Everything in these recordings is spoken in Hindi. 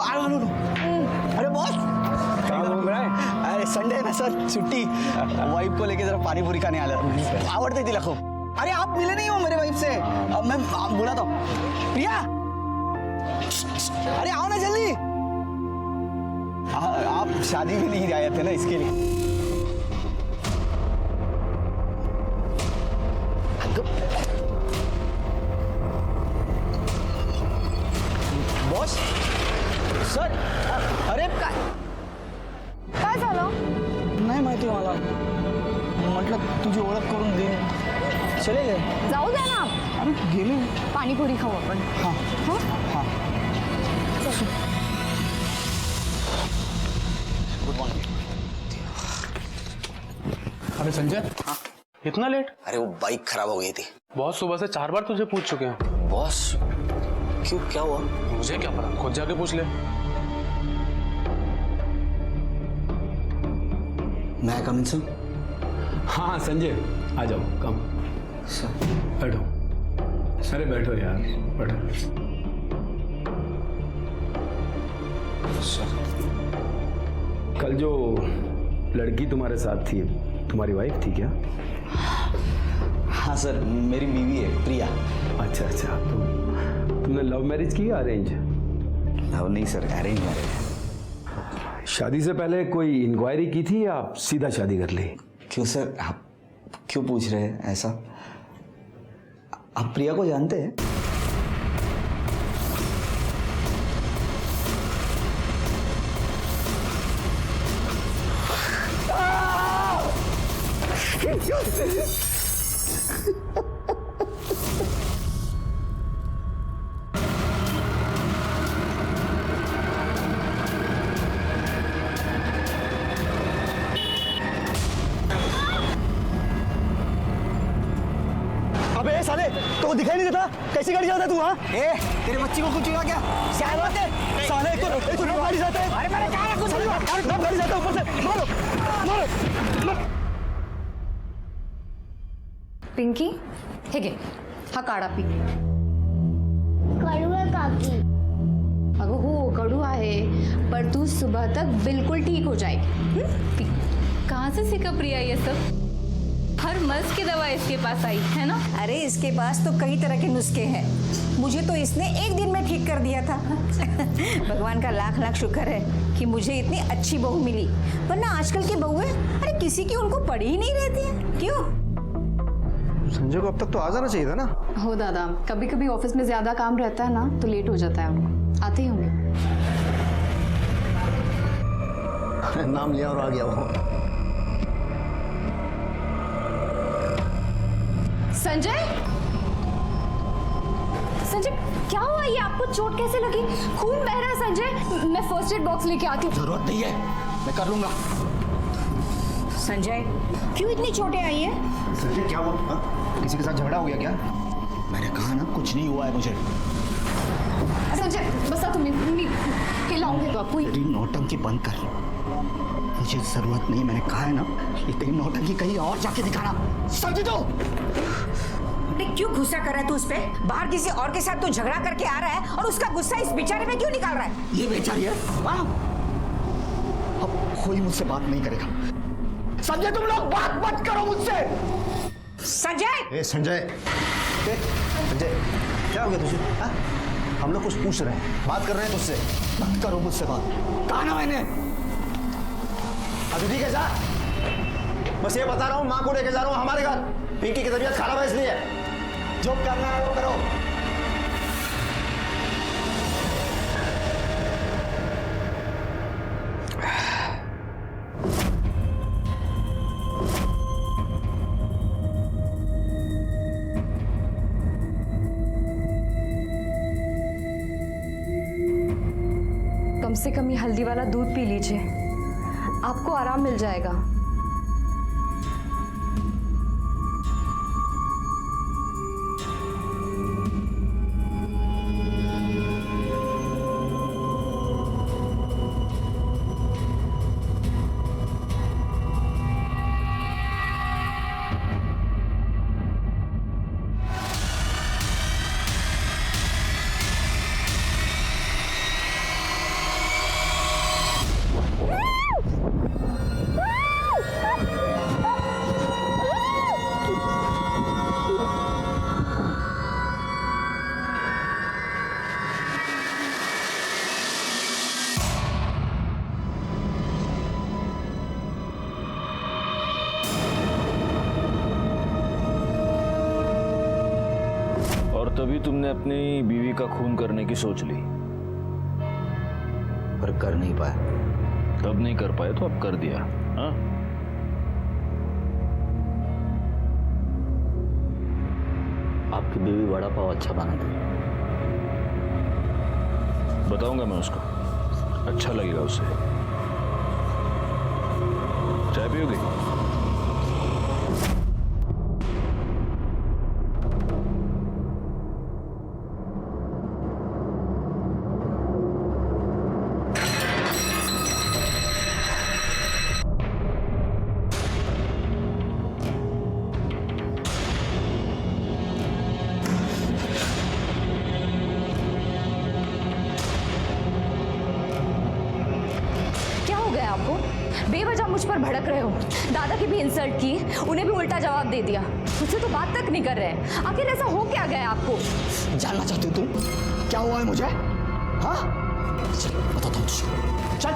अरे बॉस क्या बोल रहा है? अरे संडे है ना सर, छुट्टी। वाइफ को लेके जरा पानी पूरी खाने आया, आवड़ते तिला खूप। अरे आप मिले नहीं हो मेरे वाइफ से, मैं बुलाता हूँ। प्रिया, अरे आओ ना जल्दी। आप शादी में नहीं आए थे ना, इसके लिए। बॉस सर, अरे काय झालं? नाही माहिती मला, म्हटलं तुझी ओळख करून देईन, चले गए। जाऊ द्या ना, अरे गेले। पाणीपुरी खाऊ आपण। हाँ हं? हाँ। Good morning. अरे संजय, इतना लेट? अरे वो बाइक खराब हो गई थी। बॉस सुबह से 4 बार तुझे पूछ चुके हैं। बॉस क्यों, क्या हुआ? मुझे क्या पता, खुद जाके पूछ ले। मैं कम इन सर? हाँ संजय, आ जाओ, कम सर। बैठो। अरे बैठो यार, बैठो। सर कल जो लड़की तुम्हारे साथ थी, तुम्हारी वाइफ थी क्या? हाँ सर, मेरी बीवी है प्रिया। अच्छा अच्छा, तो तुमने लव मैरिज की या अरेंज? नहीं सर, अरेंज मैरिज। शादी से पहले कोई इंक्वायरी की थी या सीधा शादी कर ली? क्यों सर, आप क्यों पूछ रहे हैं ऐसा? आप प्रिया को जानते हैं? अबे साले, तो दिखाई नहीं देता? कैसी गाड़ी चलाता है तू? हाँ, तेरे बच्ची को कुछ हुआ क्या? क्या बात है साले, एक तो नौ गाड़ी जाता है। अरे मैंने कहा कुछ नहीं हुआ, नौ गाड़ी जाता है ऊपर से। मारो मारो। पिंकी, हे घे, हा काढा पी। कडू आहे काकी। अगं हो, कडू आहे, पर तू सुबह तक बिल्कुल ठीक हो जाएगी। पी। कहाँ से सीखा प्रिया ये सब? हर मर्ज की दवा इसके पास आई है ना? अरे इसके पास तो कई तरह के नुस्खे हैं, मुझे तो इसने एक दिन में ठीक कर दिया था। भगवान का लाख लाख शुक्र है कि मुझे इतनी अच्छी बहू मिली, वरना आजकल की बहुएं अरे किसी की उनको पड़ी ही नहीं रहती है। क्यों? संजय को अब तक तो आ जाना चाहिए था ना। हो दादा, कभी कभी ऑफिस में ज्यादा काम रहता है ना, तो लेट हो जाता है उनको। आते ही होंगे। नाम लिया और आ गया वो। संजय, संजय क्या हुआ? ये आपको चोट कैसे लगी? खून बह रहा है संजय, मैं फर्स्ट एड बॉक्स लेके आती हूँ। जरूरत नहीं है, मैं कर लूंगा। संजय क्यों इतनी चोटें आई हैं? संजय क्या हुआ? हाँ? किसी के साथ झगड़ा हो गया क्या? मैंने कहा ना कुछ नहीं हुआ है मुझे। संजय बसा, तुम्हें हिलाऊंगे तो आपको। तेरी नौटंकी बंद कर, मुझे जरूरत नहीं। मैंने कहा है ना, ये तेरी नौटंकी कहीं और जाके दिखाना, समझ दो। अरे क्यों गुस्सा कर रहा है तू उस पे? बाहर किसी और के साथ तू झगड़ा करके आ रहा है और उसका गुस्सा इस बेचारे में क्यों निकाल रहा है? ये बेचारी है, हाँ? अब कोई मुझसे बात नहीं करेगा। संजय, तुम लोग बात मत करो मुझसे। संजय! ए संजय, संजय क्या हो गया तुझे? हाँ? हम लोग कुछ पूछ रहे हैं, बात कर रहे हैं तुझसे। मत करो मुझसे बात। कहा ना मैंने। अभी ठीक है, जा। बस ये बता रहा हूँ, माँ को लेके जा रहा हूँ हमारे घर। पिंकी की तबीयत खराब है, इसलिए जो करना है वो करो। कम से कम ये हल्दी वाला दूध पी लीजिए, आपको आराम मिल जाएगा। तभी तुमने अपनी बीवी का खून करने की सोच ली, पर कर नहीं पाया। तब नहीं कर पाए तो अब कर दिया। हाँ, आपकी बीवी वड़ा पाव अच्छा बनाती है। बताऊंगा मैं उसको, अच्छा लगेगा उसे। चाय पियोगे? क्या हो गया आपको? बेवजह मुझ पर भड़क रहे हो। दादा की भी इंसल्ट की, उन्हें भी उल्टा जवाब दे दिया। मुझसे तो बात तक नहीं कर रहे हैं। आखिर ऐसा हो क्या गया आपको? जानना चाहती हो तुम क्या हुआ है मुझे? हाँ, चल बताता हूँ तुझे। चल।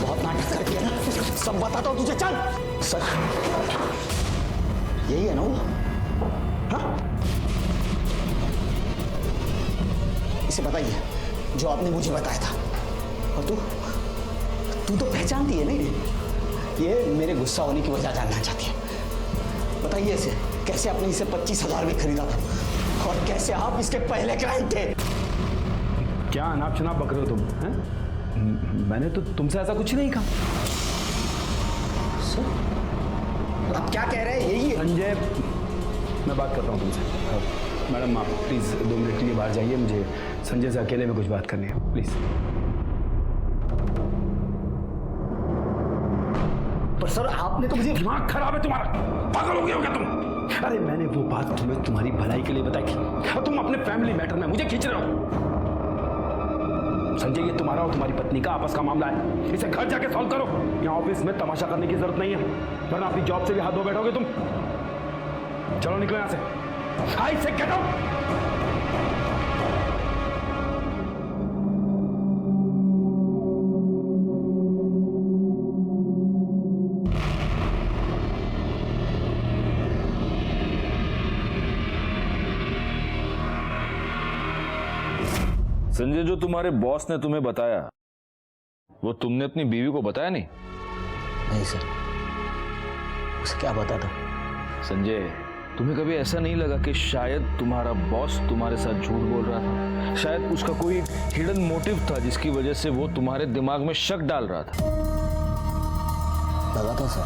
बहुत नाटक करके है ना, सब बताता हूँ तुझे। चल। सर, यही है ना वो? हाँ, इसे बताइए जो आपने मुझे बताया था। और तू तो पहचानती है नहीं, ये मेरे गुस्सा होने की वजह जानना चाहती है। बताइए इसे कैसे आपने इसे 25,000 में खरीदा था और कैसे आप इसके पहले क्लाइंट थे। क्या अनाप शनाप बक रहे हो तुम? हैं? मैंने तो तुमसे ऐसा कुछ नहीं कहा। सर, आप क्या कह रहे हैं? यही है संजय, मैं बात करता हूँ तुमसे। मैडम आप प्लीज़ 2 मिनट के लिए बाहर जाइए, मुझे संजय से अकेले में कुछ बात करनी है, प्लीज़। पर सर आपने तो मुझे। दिमाग खराब है तुम्हारा, पागल हो गए हो क्या तुम? अरे मैंने वो बात तुम्हें तुम्हारी भलाई के लिए बताई थी और तुम अपने फैमिली मैटर में मुझे खींच रहे हो। संजय, ये तुम्हारा और तुम्हारी पत्नी का आपस का मामला है, इसे घर जाके सॉल्व करो। यहाँ ऑफिस में तमाशा करने की जरूरत नहीं है, वरना अपनी जॉब से भी हाथ धो बैठोगे तुम। चलो निकलो यहाँ से। आई से गेट आउट। संजय, जो तुम्हारे बॉस ने तुम्हें बताया वो तुमने अपनी बीवी को बताया नहीं? नहीं सर, उसे क्या पता था? संजय, तुम्हें कभी ऐसा नहीं लगा कि शायद तुम्हारा बॉस तुम्हारे साथ झूठ बोल रहा था? शायद उसका कोई हिडन मोटिव था जिसकी वजह से वो तुम्हारे दिमाग में शक डाल रहा था। लगा था सर,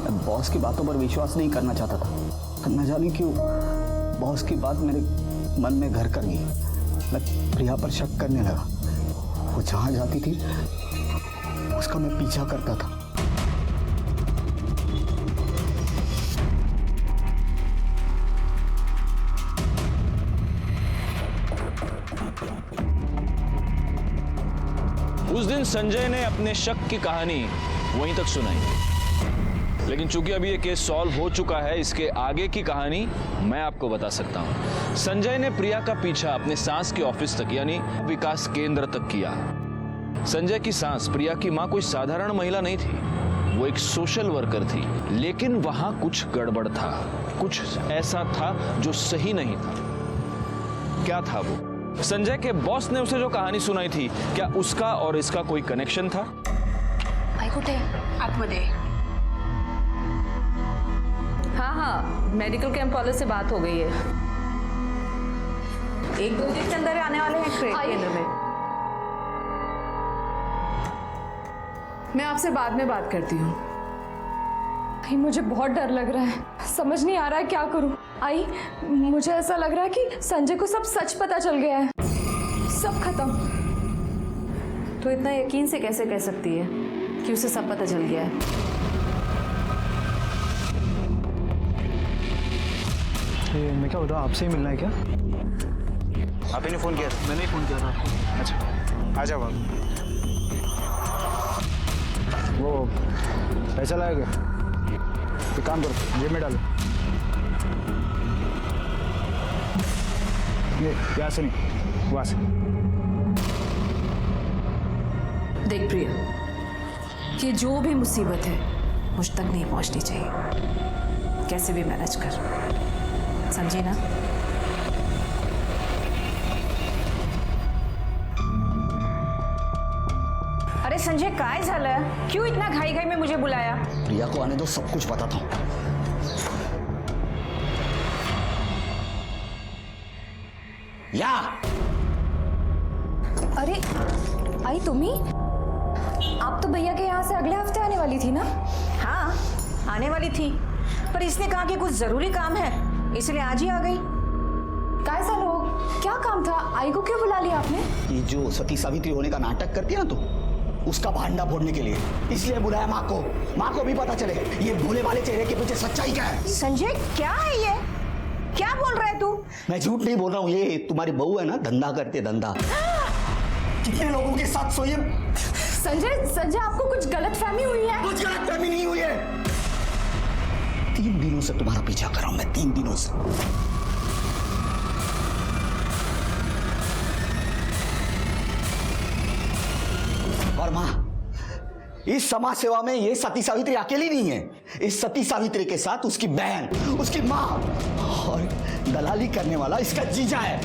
मैं बॉस की बातों पर विश्वास नहीं करना चाहता था, पर न जाने क्यों बॉस की बात मेरे मन में घर कर गई। मैं प्रिया पर शक करने लगा। वो जहां जाती थी उसका मैं पीछा करता था। उस दिन संजय ने अपने शक की कहानी वहीं तक सुनाई, लेकिन चूंकि अभी ये केस सॉल्व हो चुका है, इसके आगे की कहानी मैं आपको बता सकता हूं। संजय ने प्रिया का पीछा अपने सास के ऑफिस तक यानी विकास केंद्र तक किया। संजय की सास प्रिया की मां कोई साधारण महिला नहीं थी, वो एक सोशल वर्कर थी। लेकिन वहां कुछ गड़बड़ था, कुछ ऐसा था जो सही नहीं था। क्या था वो? संजय के बॉस ने उसे जो कहानी सुनाई थी, क्या उसका और इसका कोई कनेक्शन था? आई कुठे आतमध्ये? हाँ, मेडिकल कैंप वाले से बात हो गई है। 1-2 दिन के अंदर आने वाले हैं ट्रेन केंद्र में। मैं आपसे बाद में बात करती हूँ। आई, मुझे बहुत डर लग रहा है, समझ नहीं आ रहा है क्या करूं। आई, मुझे ऐसा लग रहा है कि संजय को सब सच पता चल गया है, सब खत्म। तो इतना यकीन से कैसे कह सकती है कि उसे सब पता चल गया है? मैं क्या बताऊँ, आपसे ही मिलना है क्या? आप ही ने फोन किया था? मैंने ही फोन किया था। अच्छा, आ जाओ आप। वो पैसा लाएगा, एक काम करो जेब में डालो। ये यहाँ से नहीं, वहाँ से। देख प्रिया, ये जो भी मुसीबत है मुझ तक नहीं पहुंचनी चाहिए। कैसे भी मैनेज कर, समझे ना? अरे संजय, काय झालं? क्यों इतना घाई घाई में मुझे बुलाया? प्रिया को आने दो, सब कुछ बताता हूँ। या अरे आई तुम्ही? आप तो भैया के यहाँ से अगले हफ्ते आने वाली थी ना? हाँ, आने वाली थी, पर इसने कहा कि कुछ जरूरी काम है, इसलिए आज ही आ गई। काय झालं हो? क्या काम था? आई को क्यों बुला लिया आपने? ये जो सती सावित्री होने का नाटक करती है ना तू, उसका भांडा फोड़ने के लिए इसलिए बुलाया माँ को। माँ को भी पता चले ये भोले वाले चेहरे के पीछे सच्चाई क्या है। संजय, क्या है ये? क्या बोल रहा है तू? मैं झूठ नहीं बोल रहा हूँ, ये तुम्हारी बहू है ना, धंधा करती है, धंधा। कितने लोगों के साथ सोई है। संजय आपको कुछ गलतफहमी हुई है? कुछ गलतफहमी नहीं हुई है। 3 दिनों से तुम्हारा पीछा कर रहा हूं मैं, 3 दिनों से। और मां, इस समाज सेवा में ये सती सावित्री अकेली नहीं है। इस सती सावित्री के साथ उसकी बहन, उसकी मां और दलाली करने वाला इसका जीजा है।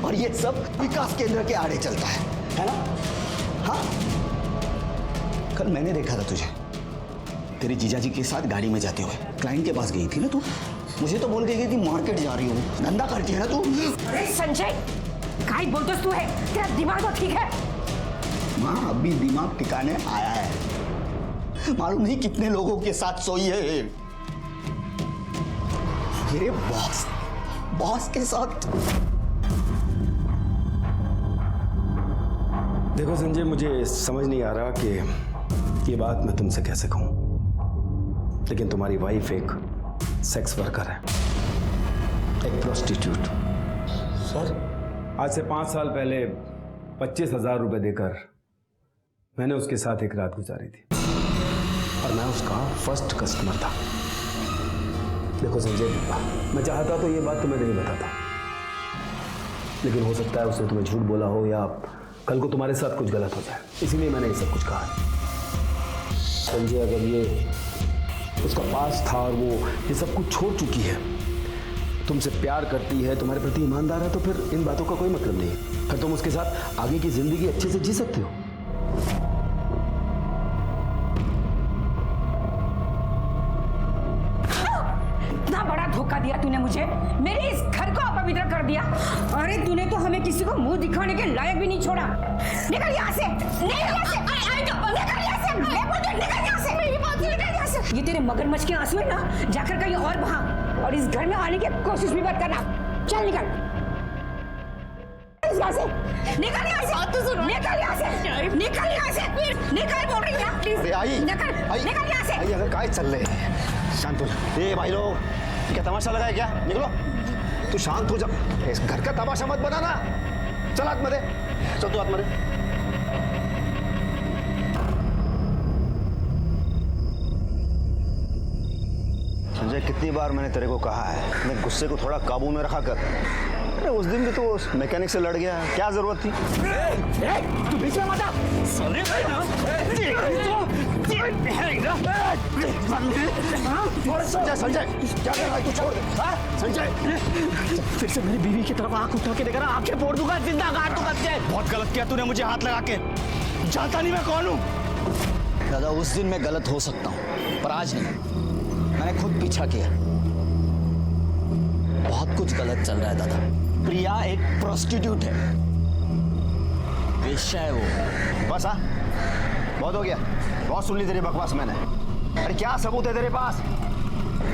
और ये सब विकास केंद्र के आड़े चलता है ना? हाँ, कल मैंने देखा था तुझे तेरे जीजाजी के साथ गाड़ी में जाते हुए। क्लाइंट के पास गई थी ना तू? मुझे तो बोल के गई थी मार्केट जा रही हूँ, धंधा करती है ना तू? अरे संजय, काय बोलतोस तू है? तेरा दिमाग तो ठीक है? माँ, अभी दिमाग ठिकाने आया है। मालूम नहीं कितने लोगों के साथ सोई है। मेरे बॉस के साथ। देखो संजय, मुझे समझ नहीं आ रहा कि ये बात मैं तुमसे कैसे कहूं, लेकिन तुम्हारी वाइफ एक सेक्स वर्कर है, एक प्रोस्टिट्यूट। सर, आज से 5 साल पहले 25,000 रुपए देकर मैंने उसके साथ एक रात गुजारी थी और मैं उसका फर्स्ट कस्टमर था। देखो संजय, मैं चाहता तो ये बात तुम्हें नहीं बताता, लेकिन हो सकता है उसने तुम्हें झूठ बोला हो या कल को तुम्हारे साथ कुछ गलत हो जाए, इसीलिए मैंने ये सब कुछ कहा है। संजय, अगर ये उसका पास था और वो ये सब कुछ छोड़ चुकी है, तुमसे प्यार करती है, तुम्हारे प्रति ईमानदार है, तो फिर इन बातों का कोई मतलब नहीं है। फिर तुम उसके साथ आगे की जिंदगी अच्छे से जी सकते हो। इतना बड़ा धोखा दिया तूने मुझे, मेरे इस घर को अपवित्र कर दिया। अरे तूने तो हमें किसी को मुंह दिखाने के लायक भी नहीं छोड़ा। निकल यहाँ से, निकल यहाँ से, निकल यहाँ से, मैं बोलती हूँ निकल यहाँ से, मेरी बात निकल यहाँ से। ये तेरे मगरमच्छ के आंसू है ना, जाकर कहीं और बहा और इस घर में आने की कोशिश भी मत करना। चल निकल यहाँ से, निकल यहाँ से, निकल यहाँ से, निकल यहाँ से, निकल बोल रही है प्लीज, निकल यहाँ से। अगर काय चल रहे हैं, शांत हो जा। ए भाई लोग, क्या तमाशा लगा है क्या? निकलो, तू शांत हो जा। इस घर का तमाशा मत बनाना। चल आत्मदे, चल तू आत्मदे। संजय, कितनी बार मैंने तेरे को कहा है, अपने गुस्से को थोड़ा काबू में रखा कर। अरे उस दिन भी तो उस मैकेनिक से लड़ गया, क्या जरूरत थी? तू बीच में मत आ। संजय, संजय, क्या कर रहा है? तू छोड़ दे। संजय, फिर से मेरी बीवी की तरफ आंख उठा के देखा ना, आंखें फोड़ दूंगा, जिंदा गाड़ दूंगा तुझे। बहुत गलत किया तूने मुझे हाथ लगा के। जानता नहीं मैं कौन हूँ। दादा, उस दिन मैं गलत हो सकता हूँ, पर आज नहीं। मैंने खुद पीछा किया। बहुत कुछ गलत चल रहा है दादा। प्रिया एक प्रोस्टिट्यूट है, वेश्या है वो। बस बहुत हो गया, बहुत सुन ली तेरी बकवास मैंने। अरे क्या सबूत है तेरे पास?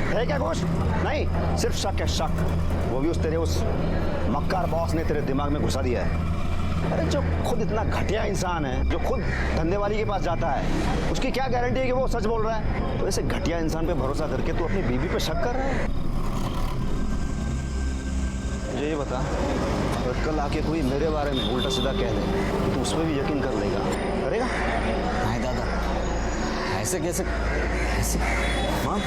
है क्या कुछ? नहीं, सिर्फ शक है, शक। वो भी तेरे उस मक्कार बॉस ने तेरे दिमाग में घुसा दिया है। अरे जो खुद इतना घटिया इंसान है, जो खुद धंधे वाली के पास जाता है, उसकी क्या गारंटी है कि वो सच बोल रहा है? तो ऐसे घटिया इंसान पे भरोसा करके तू अपनी बीवी पे शक कर रहा है? मुझे ये बता, अगर कल आके कोई मेरे बारे में उल्टा सीधा कह दे, तो उस पर भी यकीन कर लेगा? करेगा? नहीं दादा, ऐसे कैसे? ऐसे? हाँ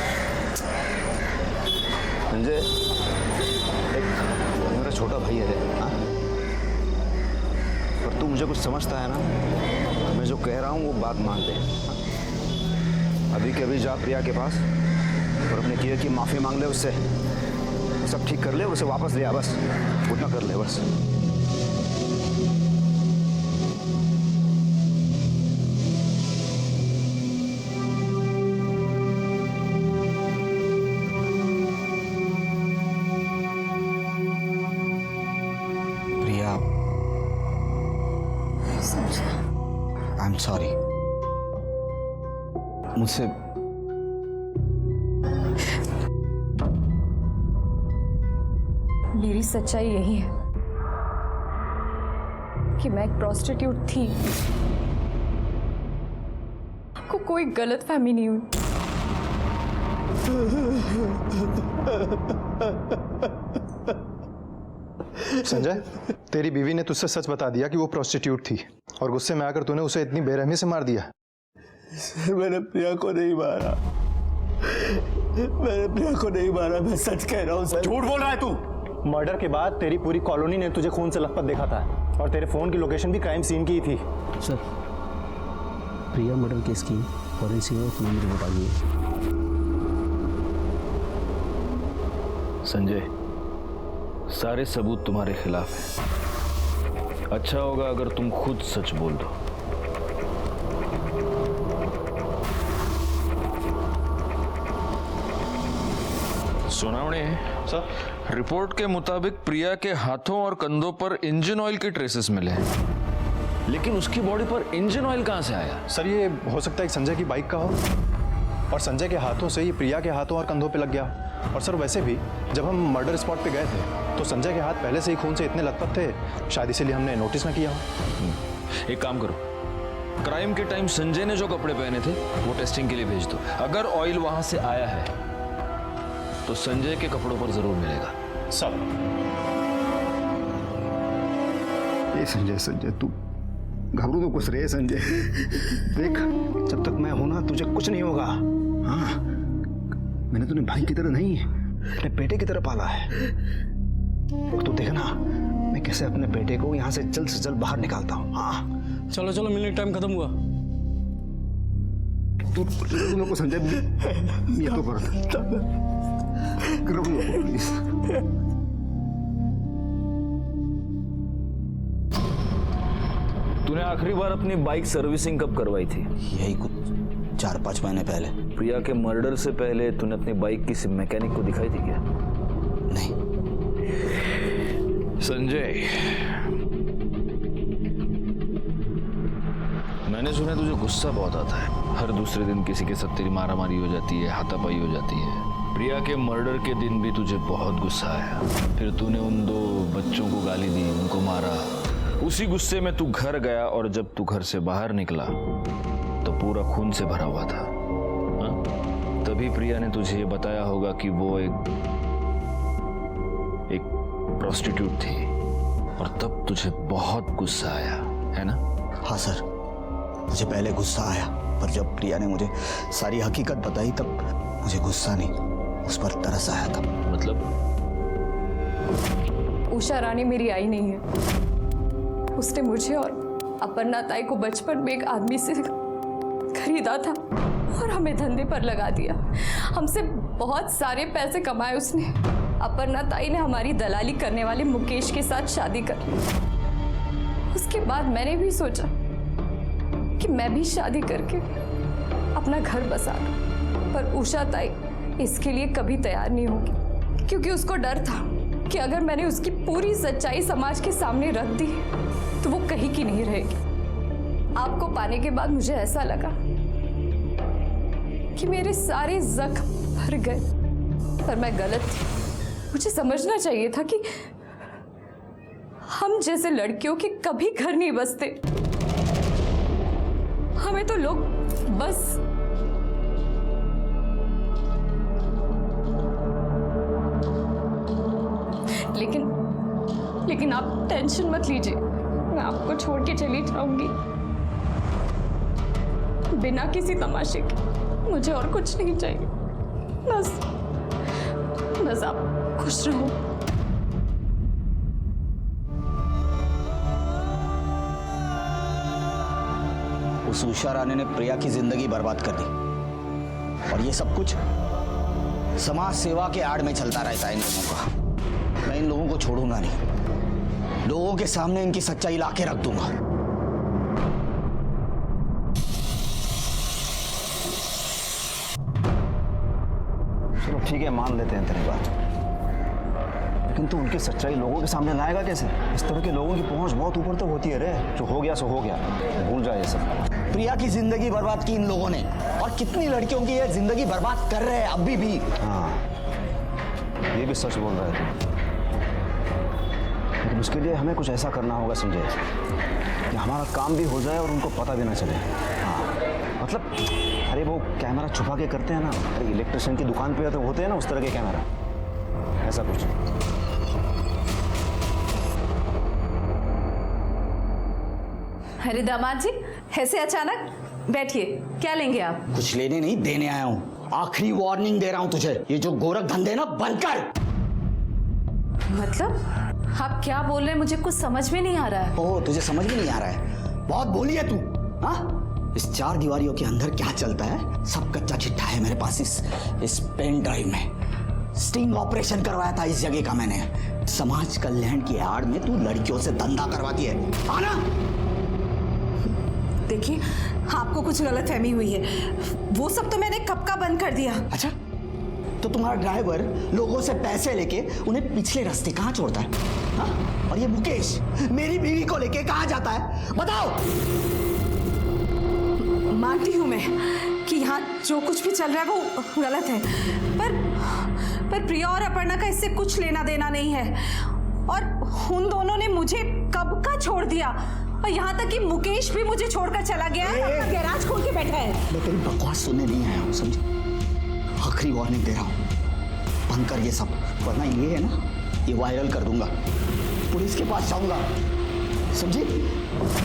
संजय, एक मेरा छोटा भाई है रे, हाँ? पर तू मुझे कुछ समझता है ना? मैं जो कह रहा हूँ वो बात मान ले। अभी के अभी जा प्रिया के पास और अपने किए की माफी मांग ले उससे, सब ठीक कर ले, उसे वापस ले आ, बस उतना कर ले बस। प्रिया, आई एम सॉरी। मुझसे मेरी सच्चाई यही है कि मैं एक प्रोस्टिट्यूट थी। आपको कोई गलतफहमी नहीं हुई। संजय, तेरी बीवी ने तुझसे सच बता दिया कि वो प्रोस्टिट्यूट थी और गुस्से में आकर तूने उसे इतनी बेरहमी से मार दिया। मैंने प्रिया को नहीं मारा, मैंने प्रिया को नहीं मारा, मैं सच कह रहा हूँ सर। झूठ बोल रहा है तू। मर्डर के बाद तेरी पूरी कॉलोनी ने तुझे खून से लथपथ देखा था और तेरे फोन की लोकेशन भी क्राइम सीन की ही थी। सर, प्रिया मर्डर केस की फॉरेंसिक में रिपोर्ट आ गई है। संजय, सारे सबूत तुम्हारे खिलाफ हैं। अच्छा होगा अगर तुम खुद सच बोल दो। सुनावणे सर, रिपोर्ट के मुताबिक प्रिया के हाथों और कंधों पर इंजन ऑयल के ट्रेसेस मिले हैं, लेकिन उसकी बॉडी पर इंजन ऑयल कहां से आया? सर ये हो सकता है कि संजय की बाइक का हो और संजय के हाथों से ये प्रिया के हाथों और कंधों पे लग गया। और सर वैसे भी जब हम मर्डर स्पॉट पे गए थे तो संजय के हाथ पहले से ही खून से इतने लथपथ थे, शायद इसीलिए हमने नोटिस ना किया हो। एक काम करो, क्राइम के टाइम संजय ने जो कपड़े पहने थे वो टेस्टिंग के लिए भेज दो। अगर ऑयल वहां से आया है तो संजय के कपड़ों पर जरूर मिलेगा। सब ये संजय तू घबरू तो कुछ रहे संजय। देख, जब तक मैं हूं ना तुझे कुछ नहीं होगा। हाँ, मैंने तुझे भाई की तरह नहीं, अपने बेटे की तरह पाला है। तू देख ना मैं कैसे अपने बेटे को यहाँ से जल्द बाहर निकालता हूँ। हाँ चलो चलो, मिलने टाइम खत्म हुआ। तू लोगों को संजय ये तो कर प्लीज। तूने आखिरी बार अपनी बाइक सर्विसिंग कब करवाई थी? यही कुछ 4-5 महीने पहले। प्रिया के मर्डर से पहले तूने अपनी बाइक किसी मैकेनिक को दिखाई थी क्या? नहीं। संजय, मैंने सुना तुझे गुस्सा बहुत आता है। हर दूसरे दिन किसी के साथ तेरी मारामारी हो जाती है, हाथापाई हो जाती है। प्रिया के मर्डर के दिन भी तुझे बहुत गुस्सा आया, फिर तूने उन 2 बच्चों को गाली दी, उनको मारा। उसी गुस्से में तू घर गया और जब तू घर से बाहर निकला तो पूरा खून से भरा हुआ था। हा? तभी प्रिया ने तुझे ये बताया होगा कि वो एक प्रोस्टिट्यूट थी और तब तुझे बहुत गुस्सा आया, है ना? हाँ सर, मुझे पहले गुस्सा आया, पर जब प्रिया ने मुझे सारी हकीकत बताई तब मुझे गुस्सा नहीं, उस पर तरस आया था। मतलब? उषा रानी मेरी आई नहीं है। उसने मुझे और अपर्णा ताई को बचपन में एक आदमी से खरीदा था और हमें धंधे पर लगा दिया। हमसे बहुत सारे पैसे कमाए उसने। अपर्णा ताई ने हमारी दलाली करने वाले मुकेश के साथ शादी कर ली। उसके बाद मैंने भी सोचा कि मैं भी शादी करके अपना घर बसा लूं, पर उषा ताई इसके लिए कभी तैयार नहीं होगी, क्योंकि उसको डर था कि अगर मैंने उसकी पूरी सच्चाई समाज के सामने रख दी तो वो कहीं की नहीं रहेगी। आपको पाने के बाद मुझे ऐसा लगा कि मेरे सारे जख्म भर गए, पर मैं गलत थी। मुझे समझना चाहिए था कि हम जैसे लड़कियों के कभी घर नहीं बसते। हमें तो लोग बस लेकिन आप टेंशन मत लीजिए, मैं आपको छोड़ के चली जाऊंगी बिना किसी तमाशे के। मुझे और कुछ नहीं चाहिए, बस आप खुश रहो। उस उषा रानी ने प्रिया की जिंदगी बर्बाद कर दी और ये सब कुछ समाज सेवा के आड़ में चलता रहता है इन लोगों का। मैं इन लोगों को छोड़ूंगा नहीं, लोगों के सामने इनकी सच्चाई लाके रख दूंगा। चलो ठीक है, मान लेते हैं तेरी बात, लेकिन तू उनकी सच्चाई लोगों के सामने लाएगा कैसे? इस तरह के लोगों की पहुंच बहुत ऊपर तक होती है रे। जो हो गया सो हो गया, भूल जाए ये सब। प्रिया की जिंदगी बर्बाद की इन लोगों ने, और कितनी लड़कियों की ये जिंदगी बर्बाद कर रहे हैं अभी भी। हाँ, ये भी सच बोल रहा है तू, लेकिन उसके लिए हमें कुछ ऐसा करना होगा संजय कि हमारा काम भी हो जाए और उनको पता भी ना चले। हाँ, मतलब अरे वो कैमरा छुपा के करते हैं ना, अरे इलेक्ट्रिशियन की दुकान पे तो होते हैं ना उस तरह के कैमरा, ऐसा कुछ। अरे दामाद जी, ऐसे अचानक? बैठिए, क्या लेंगे आप? कुछ लेने नहीं, देने आया हूँ। आखिरी वार्निंग दे रहा हूँ तुझे, ये जो गोरख धंधे ना बंद कर। मतलब आप क्या बोल रहे हैं? मुझे कुछ समझ में नहीं आ रहा है। ओह, तुझे समझ में नहीं आ रहा है? बहुत बोली है तू। हाँ, इस चार दीवारियों के अंदर क्या चलता है सब कच्चा चिट्ठा है मेरे पास इस पेन ड्राइव में। स्टिंग ऑपरेशन करवाया था इस जगह का मैंने। समाज कल्याण की आड़ में तू लड़कियों से धंधा करवाती है। आना। देखिए, आपको कुछ गलतफहमी हुई है, वो सब तो मैंने कब का बंद कर दिया। अच्छा, तो तुम्हारा ड्राइवर लोगों से पैसे लेके उन्हें पिछले रास्ते कहाँ छोड़ता है? हाँ? और ये मुकेश मेरी बीवी को लेके कहाँ जाता है? बताओ। मानती हूँ मैं कि यहाँ जो कुछ भी चल रहा है वो गलत है, पर प्रिया और अपर्णा का इससे कुछ लेना देना नहीं है। और उन दोनों ने मुझे कब का छोड़ दिया, और यहाँ तक कि मुकेश भी मुझे छोड़कर चला गया है, अपना गैराज खोल के बैठा है। मैं तेरी बकवास सुनने नहीं आया हूँ, समझे? आखिरी वार्निंग दे रहा हूँ, बंद कर ये सब, वरना ये है ना, ये वायरल कर दूंगा, पुलिस के पास जाऊंगा, समझे?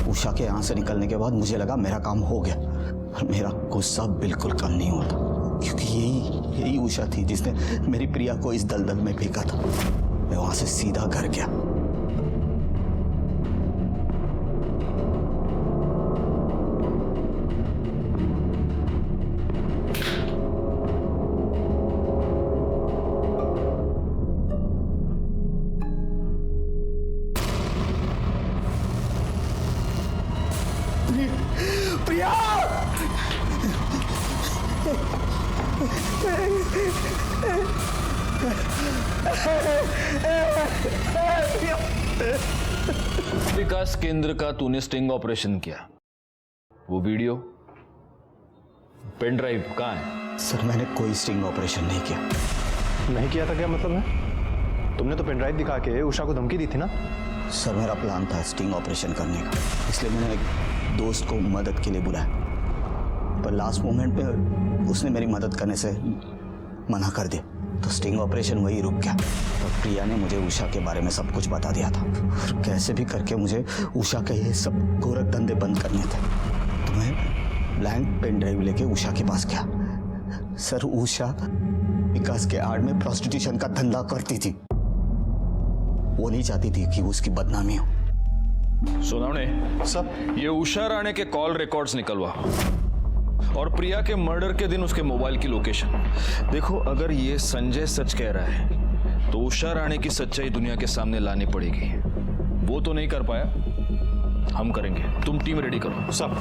उषा के यहाँ से निकलने के बाद मुझे लगा मेरा काम हो गया, और मेरा गुस्सा बिल्कुल कम नहीं होता, क्योंकि यही उषा थी जिसने मेरी प्रिया को इस दलदल में फेंका था। मैं वहां से सीधा घर गया। प्रिया! विकास केंद्र का तूने स्टिंग ऑपरेशन किया, वो वीडियो पेन ड्राइव कहाँ है? सर, मैंने कोई स्टिंग ऑपरेशन नहीं किया। नहीं किया था क्या मतलब है? तुमने तो पेन ड्राइव दिखा के उषा को धमकी दी थी ना? सर, मेरा प्लान था स्टिंग ऑपरेशन करने का, इसलिए मैंने एक दोस्त को मदद के लिए बुलाया, पर लास्ट मोमेंट पे उसने मेरी मदद करने से मना कर दिया, तो स्टिंग ऑपरेशन वही रुक गया। तो प्रिया ने मुझे उषा के बारे में सब कुछ बता दिया था, और कैसे भी करके मुझे उषा के ये सब गोरख धंधे बंद करने थे। तो मैं ब्लैंक पेन ड्राइव लेके उषा के पास गया। सर, उषा विकास के आड़ में प्रोस्टिट्यूशन का धंधा करती थी, वो नहीं चाहती थी कि उसकी बदनामी हो। सोनावणे सब, ये उषा राणे के कॉल रिकॉर्ड्स निकलवा, और प्रिया के मर्डर के दिन उसके मोबाइल की लोकेशन। देखो, अगर ये संजय सच कह रहा है तो उषा राणे की सच्चाई दुनिया के सामने लानी पड़ेगी। वो तो नहीं कर पाया, हम करेंगे। तुम टीम रेडी करो। सब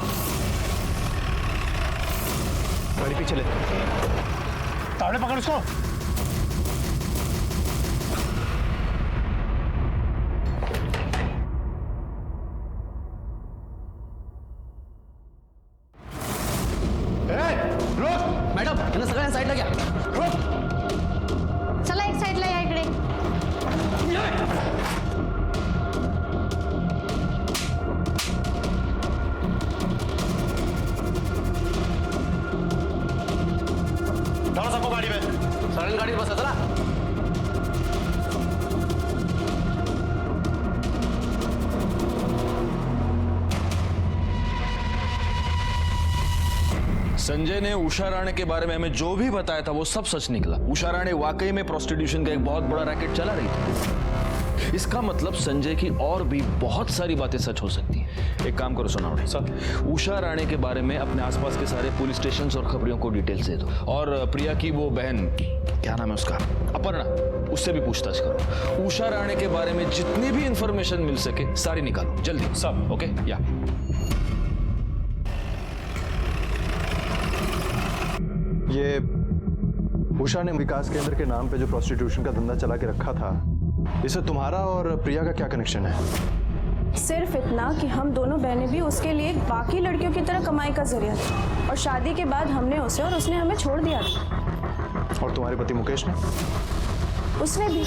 गाड़ी पीछे ले, तावड़े पकड़ उसको। मॅडम, यांना सगळ्यांना साईडला घ्या. चला एक साईडला या इकडे. डालो सबको गाड़ी में, सगळ्यांनी गाडीत बसा, चला. संजय ने उषा राणे के बारे में हमें जो भी बताया था वो सब सच निकला। उषा राणे वाकई में प्रोस्टिट्यूशन का एक बहुत बड़ा रैकेट चला रही थी। इसका मतलब संजय की और भी बहुत सारी बातें सच हो सकती हैं। एक काम करो सोनावड़े, सर उषा राणे के बारे में अपने आसपास के सारे पुलिस स्टेशन और खबरियों को डिटेल्स दे दो, और प्रिया की वो बहन, क्या नाम है उसका, अपर्णा, उससे भी पूछताछ करो। उषा राणे के बारे में जितनी भी इंफॉर्मेशन मिल सके सारी निकालो जल्दी सब। ओके या ये उषा ने विकास केंद्र के नाम पे जो प्रोस्टिट्यूशन का धंधा चला के रखा था, इससे तुम्हारा और प्रिया का क्या कनेक्शन है? सिर्फ इतना कि हम दोनों बहनें भी उसके लिए बाकी लड़कियों की तरह कमाई का जरिया थी, और शादी के बाद हमने उसे और उसने हमें छोड़ दिया था। और तुम्हारे पति मुकेश ने? उसने भी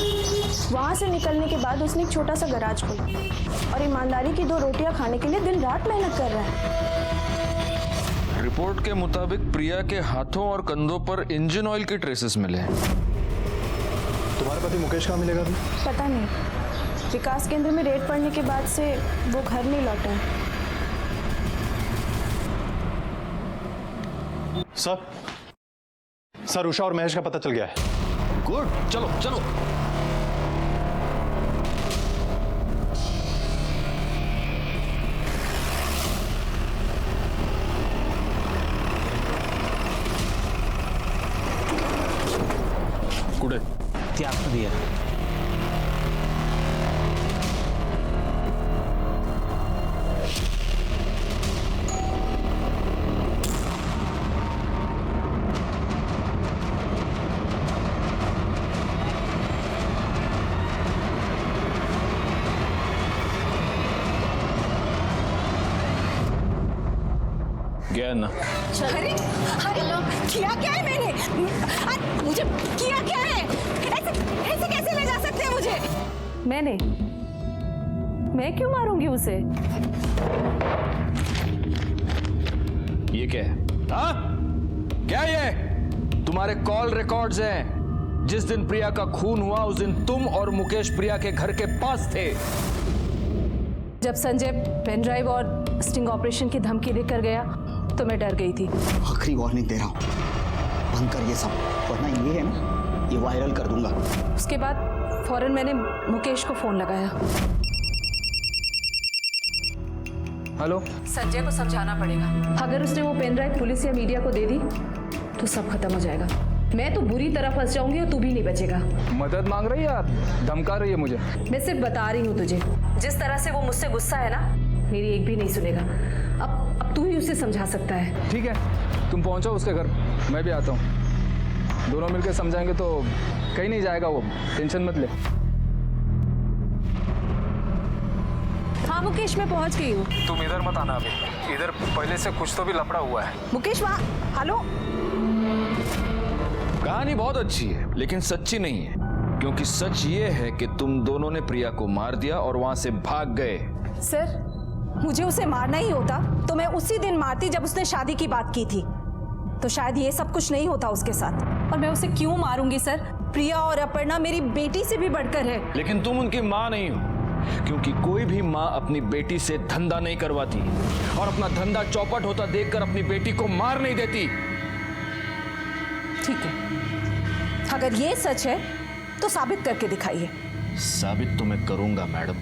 वहाँ से निकलने के बाद उसने एक छोटा सा गराज खोला और ईमानदारी की 2 रोटियां खाने के लिए दिन रात मेहनत कर रहा है। रिपोर्ट के मुताबिक प्रिया के हाथों और कंधों पर इंजन ऑयल के ट्रेसेस मिले हैं। तुम्हारे पति मुकेश कहाँ मिलेगा अभी? पता नहीं, विकास केंद्र में रेड पड़ने के बाद से वो घर नहीं लौटा है। सर उषा और महेश का पता चल गया है। गुड, चलो चलो। कुठे? ती आतमध्ये आहे. गया ना? अरे किया क्या है मैंने? मुझे किया क्या है? ऐसे कैसे ले जा सकते हैं मुझे? मैं क्यों मारूंगी उसे? ये क्या है? हाँ? क्या ये? तुम्हारे कॉल रिकॉर्ड्स हैं। जिस दिन प्रिया का खून हुआ उस दिन तुम और मुकेश प्रिया के घर के पास थे। जब संजय पेन ड्राइव और स्टिंग ऑपरेशन की धमकी देकर गया तो मैं डर गई थी। आखिरी वार्निंग दे रहा हूँ, बंद कर ये सब, वरना ये है ना, ये वायरल कर दूंगा। उसके बाद फौरन मैंने मुकेश को फोन लगाया। हेलो। संजय को समझाना पड़ेगा, अगर उसने वो पेन ड्राइव पुलिस या मीडिया को दे दी तो सब खत्म हो जाएगा। मैं तो बुरी तरह फंस जाऊंगी और तू भी नहीं बचेगा। मदद मांग रही है या धमका रही है मुझे? मैं सिर्फ बता रही हूँ तुझे, जिस तरह से वो मुझसे गुस्सा है ना, मेरी एक भी नहीं सुनेगा। अब तू ही उसे समझा सकता है। ठीक है, तुम पहुंचो उसके घर, मैं भी आता हूँ। दोनों मिलकर समझाएंगे तो कहीं नहीं जाएगा वो, टेंशन मत ले। हाँ मुकेश, मैं पहुंच गई हूँ। तुम इधर मत आना अभी, इधर पहले से कुछ तो भी लफड़ा हुआ है। मुकेश वहाँ, हेलो। कहानी बहुत अच्छी है लेकिन सच्ची नहीं है, क्योंकि सच ये है कि तुम दोनों ने प्रिया को मार दिया और वहां से भाग गए। सर, मुझे उसे मारना ही होता तो मैं उसी दिन मारती जब उसने शादी की बात की थी, तो शायद ये सब कुछ नहीं होता उसके साथ। और मैं उसे क्यों मारूंगी सर? प्रिया और अपर्णा मेरी बेटी से भी बढ़कर है। लेकिन तुम उनकी माँ नहीं हो, क्योंकि कोई भी माँ अपनी बेटी से धंधा नहीं करवाती और अपना धंधा चौपट होता देखकर अपनी बेटी को मार नहीं देती। ठीक है, अगर ये सच है तो साबित करके दिखाइए। साबित तो मैं करूंगा मैडम।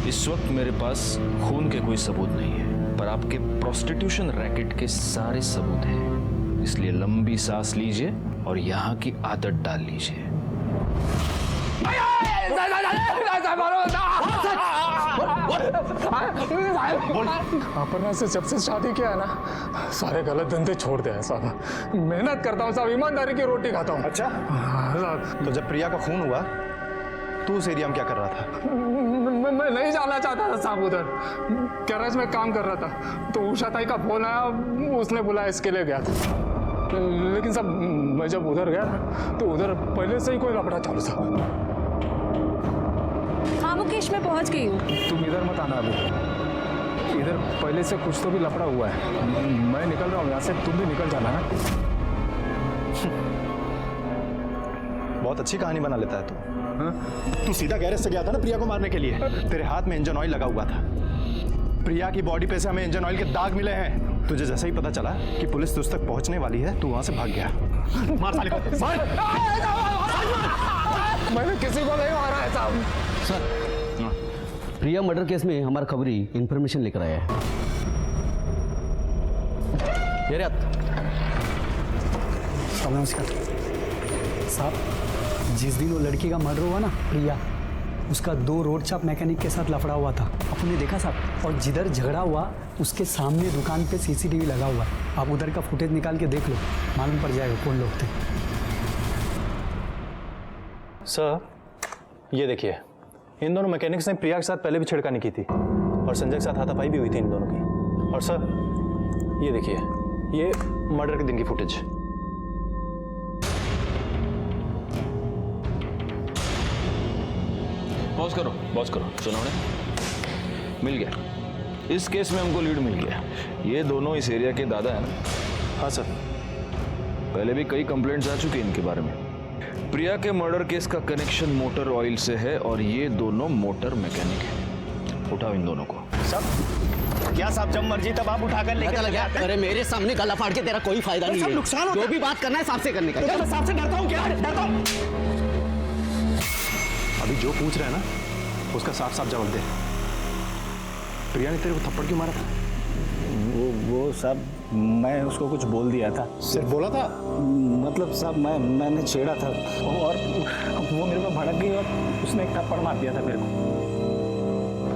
इस वक्त मेरे पास खून के कोई सबूत नहीं है, पर आपके प्रोस्टिट्यूशन रैकेट के सारे सबूत हैं। इसलिए लंबी सांस लीजिए और यहाँ की आदत डाल लीजिए। अपर्णा से जब से शादी किया है ना, सारे गलत धंधे छोड़ दिया साहब। मेहनत करता हूँ साहब, ईमानदारी की रोटी खाता हूँ। अच्छा, तो जब प्रिया का खून हुआ तू उस एरिया में क्या कर रहा था? मैं नहीं जाना चाहता था साहब उधर, गैरेज में काम कर रहा था। तो उषा ताई का फोन आया, उसने बुलाया, इसके लिए गया था। लेकिन साहब मैं जब उधर गया तो उधर पहले से ही कोई लफड़ा चालू था। हाँ मुकेश, मैं पहुंच गई हूँ। तुम इधर मत आना अभी, इधर पहले से कुछ तो भी लफड़ा हुआ है। मैं निकल रहा हूँ यहाँ से, तुम भी निकल जाना है। बहुत अच्छी कहानी बना लेता है तू। तू सीधा गैरेज से गया था ना प्रिया को मारने के लिए। तेरे हाथ में इंजन ऑयल लगा हुआ था। प्रिया की बॉडी पे से हमें इंजन ऑयल के दाग मिले हैं। तुझे जैसे ही पता चला कि पुलिस तुझ तक पहुंचने वाली है, तू वहां से भाग गया। मार साले को, मार। मैंने किसी को नहीं मारा है साहब। प्रिया मर्डर केस में हमारा खबरी इंफॉर्मेशन लेकर आया है। नमस्कार साहब, जिस दिन वो लड़की का मर्डर हुआ ना प्रिया, उसका 2 रोड छाप मैकेनिक के साथ लफड़ा हुआ था, आपने देखा साहब। और जिधर झगड़ा हुआ उसके सामने दुकान पे सीसीटीवी लगा हुआ है, आप उधर का फुटेज निकाल के देख लो, मालूम पड़ जाएगा कौन लोग थे। सर ये देखिए, इन दोनों मैकेनिक्स ने प्रिया के साथ पहले भी छेड़खानी की थी और संजय के साथ हाथापाई भी हुई थी इन दोनों की। और सर ये देखिए, ये मर्डर के दिन की फुटेज। पॉज करो, सुनो ने मिल गया। इस केस में हमको लीड मिल गया। ये दोनों इस एरिया के दादा हैं ना? हाँ सर, पहले भी कई कंप्लेंट्स आ चुके हैं इनके बारे में। प्रिया के मर्डर केस का कनेक्शन मोटर ऑयल से है और ये दोनों मोटर मैकेनिक हैं। उठाओ इन दोनों को। सब क्या साहब, जब मर्जी तब आप उठाकर लेकर लगे। अरे मेरे सामने गला फाड़ के तेरा कोई फायदा नहीं है। नुकसान जो भी बात करना है साफ से करने का। मैं साफ से डरता हूँ क्या? डरता हूँ। अभी जो पूछ रहे हैं ना उसका साफ साफ जवाब दे। प्रिया ने तेरे को थप्पड़ क्यों मारा था? वो साहब मैं उसको कुछ बोल दिया था। सिर्फ बोला था? मतलब साहब मैंने छेड़ा था और वो मेरे पे भड़क गई और उसने एक थप्पड़ मार दिया था मेरे को।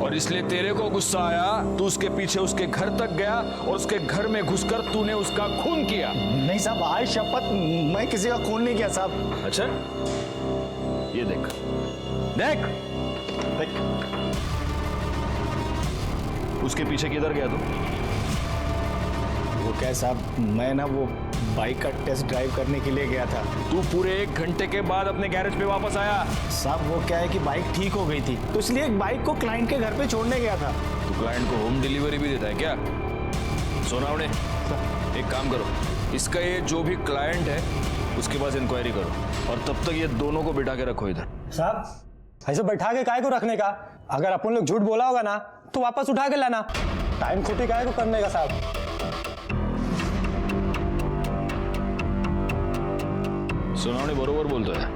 और इसलिए तेरे को गुस्सा आया, तू उसके पीछे उसके घर तक गया और उसके घर में घुसकर तूने उसका खून किया। नहीं साहब, आज शपथ मैं किसी का खून नहीं किया साहब। अच्छा, ये देख देख देख, उसके पीछे किधर गया तू? वो क्या साहब, मैं ना वो बाइक का टेस्ट ड्राइव करने के लिए गया था। तू पूरे 1 घंटे के बाद अपने गैरेज पे वापस आया। साहब वो क्या है कि बाइक ठीक हो गई थी, तो इसलिए एक बाइक को क्लाइंट के घर पे छोड़ने गया था। तू क्लाइंट को होम डिलीवरी भी देता है क्या? सोनावड़े, एक काम करो, इसका ये जो भी क्लाइंट है उसके पास इंक्वायरी करो और तब तक ये दोनों को बिठा के रखो इधर। साहब ऐसे बैठा के काहे को रखने का? अगर अपन लोग झूठ बोला होगा ना तो वापस उठा के लाना, टाइम खोटी काहे को करने का साहब। सुनावने बरोबर बोलते हैं।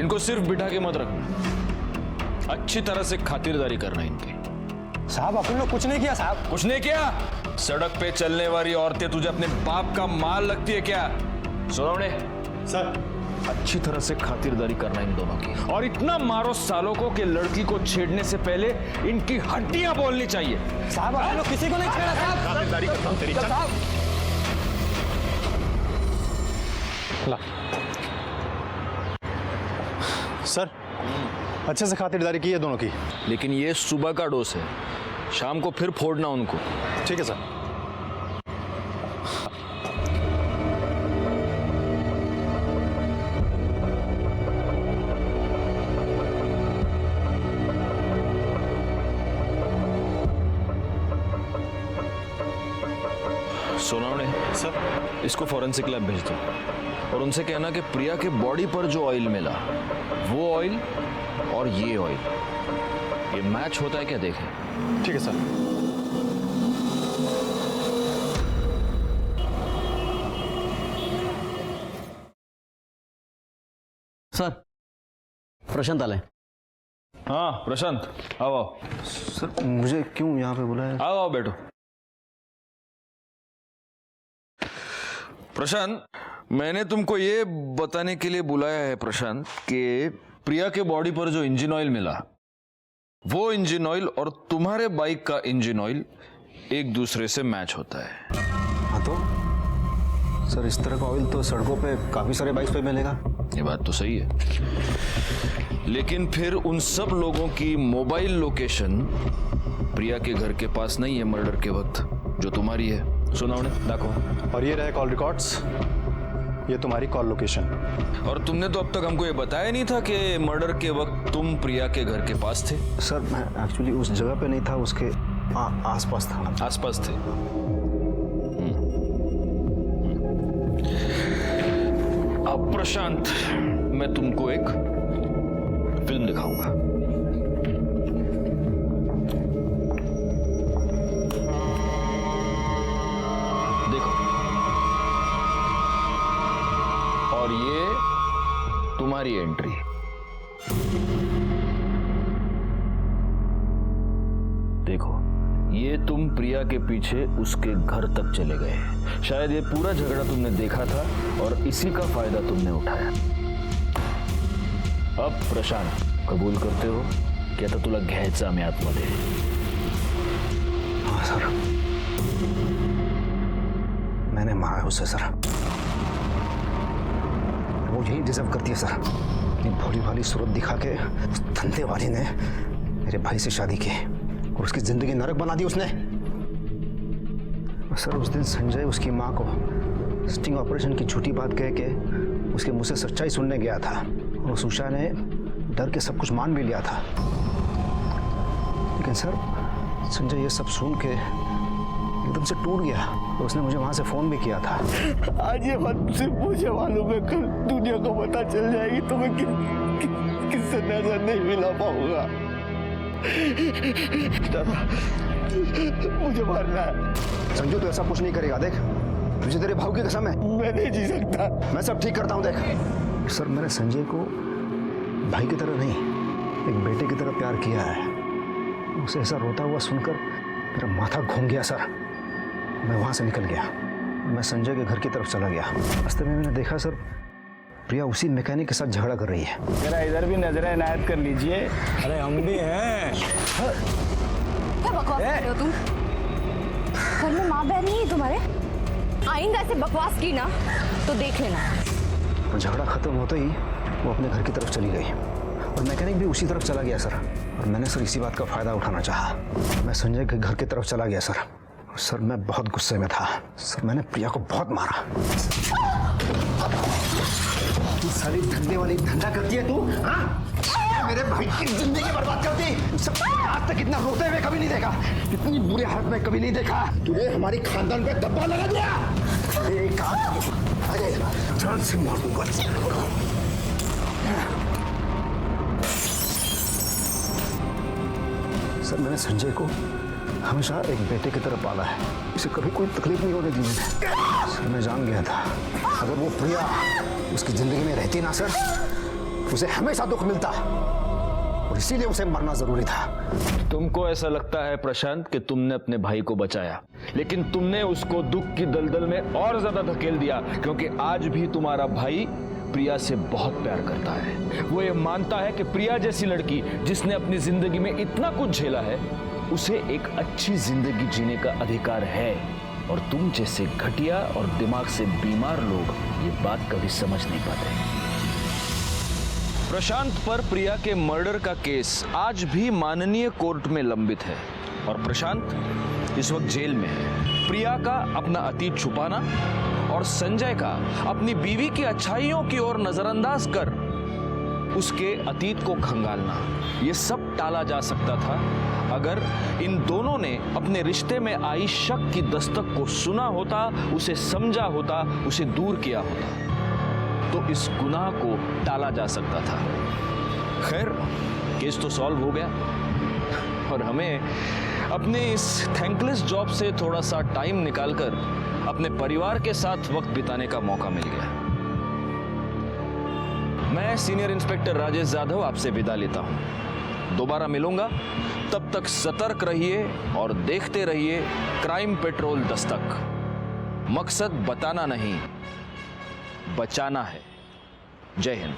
इनको सिर्फ बिठा के मत रखना, अच्छी तरह से खातिरदारी करना इनकी। साहब अपन लोग कुछ नहीं किया साहब। कुछ नहीं किया? सड़क पे चलने वाली औरतें तुझे अपने बाप का माल लगती है क्या? सुनावने सर, अच्छी तरह से खातिरदारी करना इन दोनों की, और इतना मारो सालों को कि लड़की को छेड़ने से पहले इनकी हड्डियां बोलनी चाहिए। साहब आप लोग किसी को नहीं छेड़ा साहब। खातिरदारी करता हूं तेरी। ला सर, अच्छे से खातिरदारी की है दोनों की। लेकिन ये सुबह का डोज है, शाम को फिर फोड़ना उनको। ठीक है सर। सोनावड़े सर, इसको फॉरेंसिक लैब भेज दो और उनसे कहना कि प्रिया के बॉडी पर जो ऑयल मिला वो ऑयल और ये ऑयल, ये मैच होता है क्या देखें। ठीक है सर। सर प्रशांत आले। हाँ प्रशांत, आओ आओ। सर मुझे क्यों यहाँ पे बुलाया? आओ आओ बैठो। प्रशांत, मैंने तुमको ये बताने के लिए बुलाया है प्रशांत कि प्रिया के बॉडी पर जो इंजन ऑयल मिला, वो इंजन ऑयल और तुम्हारे बाइक का इंजन ऑयल एक दूसरे से मैच होता है। हाँ तो सर, इस तरह का ऑयल तो सड़कों पे काफी सारे बाइक्स पे मिलेगा। ये बात तो सही है, लेकिन फिर उन सब लोगों की मोबाइल लोकेशन प्रिया के घर के पास नहीं है मर्डर के वक्त, जो तुम्हारी है। सुनाओ ने देखो। और ये रहे कॉल रिकॉर्ड्स, ये तुम्हारी कॉल लोकेशन। और तुमने तो अब तक हमको ये बताया नहीं था कि मर्डर के वक्त तुम प्रिया के घर के पास थे। सर मैं एक्चुअली उस जगह पे नहीं था, उसके आसपास था। आसपास थे। अब प्रशांत, मैं तुमको एक फिल्म दिखाऊंगा। देखो, और ये तुम्हारी एंट्री। देखो, ये तुम प्रिया के पीछे उसके घर तक चले गए। शायद ये पूरा झगड़ा तुमने देखा था और इसी का फायदा तुमने उठाया। अब प्रशांत, कबूल करते हो की आता तुला घ्यायचं आम्ही आतमध्ये? हाँ सर, मैंने मारा उसे सर। वो यही डिजर्व करती है सर। अपनी भोली भाली सूरत दिखा के उस धंधे वाली ने मेरे भाई से शादी की और उसकी जिंदगी नरक बना दी उसने। और सर उस दिन संजय उसकी माँ को स्टिंग ऑपरेशन की झूठी बात कह के उसके मुंह से सच्चाई सुनने गया था और उस उषा ने डर के सब कुछ मान भी लिया था। लेकिन सर संजय ये सब सुन के एकदम से टूट गया और उसने मुझे वहां से फोन भी किया था। आज ये बात सिर्फ मुझे मालूम है, कल दुनिया को पता चल जाएगी तो मैं किससे नजर नहीं मिला पाऊंगा। दादा, मुझे मारना है। संजू तो ऐसा कुछ नहीं करेगा, देख मुझे तेरे भाव की कसम है। मैं नहीं जी सकता। मैं सब ठीक करता हूँ, देख। सर मैंने संजय को भाई की तरह नहीं, एक बेटे की तरह प्यार किया है। उसे ऐसा रोता हुआ सुनकर मेरा माथा घूम गया सर। मैं वहां से निकल गया, मैं संजय के घर की तरफ चला गया। रास्ते में मैंने देखा सर प्रिया उसी मैकेनिक के साथ झगड़ा कर रही है। जरा इधर भी नजर इनायत कर लीजिए। अरे हम भी हैं। क्या बकवास कर रहे हो तुम? घर में माँ बहन नहीं है तुम्हारे? आइंदा ऐसे बकवास की ना तो देख लेना। झगड़ा खत्म होते ही वो अपने घर की तरफ चली गई और मैकेनिक भी उसी तरफ चला गया सर। और मैंने सर इसी बात का फायदा उठाना चाहा। मैं संजय के घर की तरफ चला गया सर। सर मैं बहुत गुस्से में था सर, मैंने प्रिया को बहुत मारा। तू सारी धंधे वाली धंधा करती है तू, हाँ? मेरे भाई की जिंदगी बर्बाद करती। सब आज तक इतना रोते हुए कभी नहीं देखा, इतनी बुरे हालत में कभी नहीं देखा। तूने हमारी खानदान पे धब्बा लगा दिया। एक काम जान से मार दूंगा। सर मैंने संजय को हमेशा एक बेटे की तरह पाला है, इसे कभी कोई तकलीफ नहीं होने दी मैंने। सर मैं जान गया था अगर वो प्रिया उसकी जिंदगी में रहती ना सर, उसे हमेशा दुख मिलता और इसीलिए उसे मरना जरूरी था। तुमको ऐसा लगता है प्रशांत कि तुमने अपने भाई को बचाया, लेकिन तुमने उसको दुख की दलदल में और ज्यादा धकेल दिया, क्योंकि आज भी तुम्हारा भाई प्रिया से बहुत प्यार करता है। वो ये मानता है कि प्रिया जैसी लड़की जिसने अपनी जिंदगी में इतना कुछ झेला है, उसे एक अच्छी जिंदगी जीने का अधिकार है। और तुम जैसे घटिया और दिमाग से बीमार लोग ये बात कभी समझ नहीं पाते। प्रशांत पर प्रिया के मर्डर का केस आज भी माननीय कोर्ट में लंबित है और प्रशांत इस वक्त जेल में है। प्रिया का अपना अतीत छुपाना और संजय का अपनी बीवी की अच्छाइयों की ओर नजरअंदाज कर उसके अतीत को खंगालना, ये सब टाला जा सकता था अगर इन दोनों ने अपने रिश्ते में आई शक की दस्तक को सुना होता, उसे समझा होता, उसे दूर किया होता, तो इस गुनाह को टाला जा सकता था। खैर केस तो सॉल्व हो गया और हमें अपने इस थैंकलेस जॉब से थोड़ा सा टाइम निकालकर अपने परिवार के साथ वक्त बिताने का मौका मिल गया। मैं सीनियर इंस्पेक्टर राजेश यादव आपसे विदा लेता हूं। दोबारा मिलूंगा, तब तक सतर्क रहिए और देखते रहिए क्राइम पेट्रोल दस्तक। मकसद बताना नहीं, बचाना है। जय हिंद।